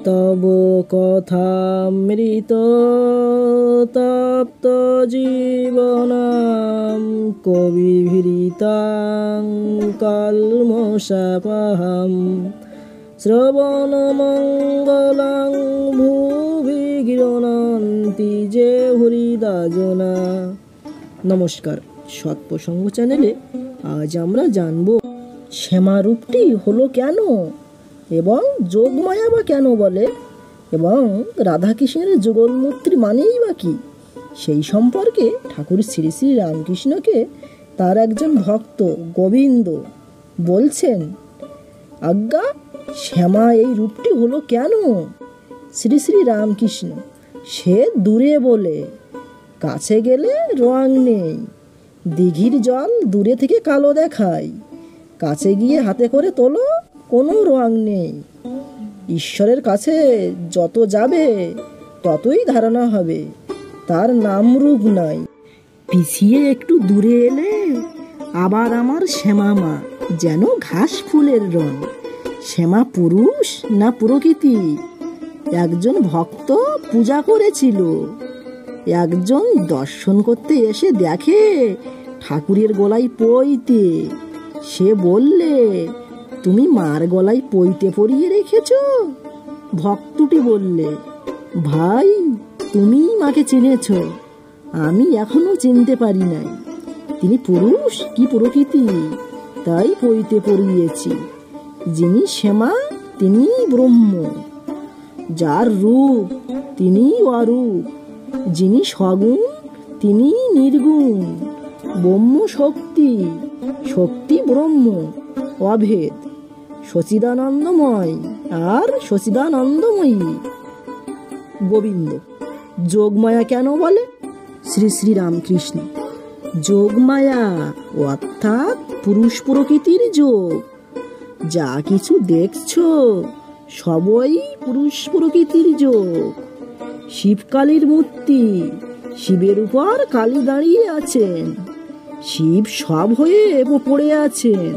তব কথামৃত তপ্ত জীবনাম কবিভিরিতাং কলমশাপহম শ্রবণমঙ্গলং ভুবি গৃহণন্তি যে হরিদাজনা। নমস্কার, সৎপ্রসঙ্গ চ্যানেলে আজ আমরা জানব শ্যামা রূপটি হলো কেন এবং যোগমায়া বা কেন বলে এবং রাধাকৃষ্ণের যুগলমূর্তি মানেই বা কি, সেই সম্পর্কে ঠাকুর শ্রী শ্রী রামকৃষ্ণকে তার একজন ভক্ত গোবিন্দ বলছেন, আজ্ঞা শ্যামা এই রূপটি হলো কেন? শ্রী শ্রী রামকৃষ্ণ, সে দূরে বলে, কাছে গেলে রং নেই। দিঘির জল দূরে থেকে কালো দেখায়, কাছে গিয়ে হাতে করে তোলো কোনো রং নেই। ঈশ্বরের কাছে যত যাবে ততই ধারণা হবে তার নাম রূপ নাই। পিছিয়ে একটু দূরে এলে আবার আমার শ্যামা মা যেন ঘাস ফুলের রং। শ্যামা পুরুষ না প্রকৃতি? একজন ভক্ত পূজা করেছিল, একজন দর্শন করতে এসে দেখে ঠাকুরের গলায় পইতে। সে বললে, তুমি মার গলায় পইতে পরিয়ে রেখেছ? ভক্তটি বললে, ভাই তুমি মাকে চিনেছ, আমি এখনো চিনতে পারি নাই। তিনি পুরুষ কি প্রকৃতি তাই পইতে পরিয়েছি। যিনি শ্যামা তিনি ব্রহ্ম, যার রূপ তিনি অরূপ, যিনি সগুণ তিনি নির্গুণ। ব্রহ্ম শক্তি, শক্তি ব্রহ্ম, অভেদ, সচিদানন্দময় আর সচিদানন্দময়ী। গোবিন্দ যোগমায়া কেন বলে? শ্রী শ্রী রামকৃষ্ণ, যোগমায়া অর্থাৎ পুরুষ প্রকৃতির যোগ। যা কিছু দেখছ সবই পুরুষ প্রকৃতির যোগ। শিবকালীর মূর্তি, শিবের উপর কালী দাঁড়িয়ে আছেন, শিব সব হয়ে পড়ে আছেন,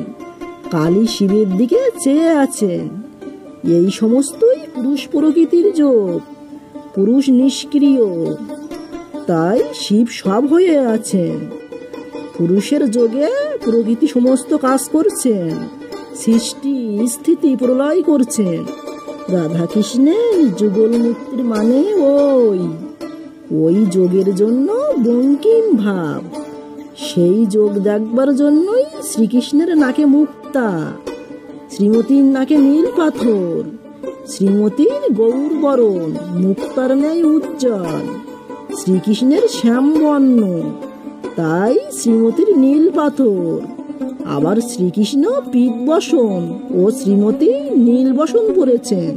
কালী শিবের দিকে চেয়ে আছেন। এই সমস্তই পুরুষ প্রকৃতির যোগ। পুরুষ নিষ্ক্রিয়, তাই শিব সব হয়ে আছেন। পুরুষের যোগে প্রকৃতি সমস্ত কাজ করছেন, সৃষ্টি স্থিতি প্রলয় করছেন। রাধাকৃষ্ণের যুগলমূর্তির মানে ওই যোগের জন্য বঙ্কিম ভাব। সেই যোগ দেখবার জন্যই শ্রীকৃষ্ণের নাকে মুক্তা, শ্রীমতীর নাকে নীল পাথর, শ্রীমতীর গৌর বরণ মুক্তার ন্যায় উজ্জ্বল, শ্রীকৃষ্ণের শ্যামবর্ণ তাই শ্রীমতীর নীল পাথর। আবার শ্রীকৃষ্ণ পীত বসন ও শ্রীমতী নীল বসন পরেছেন।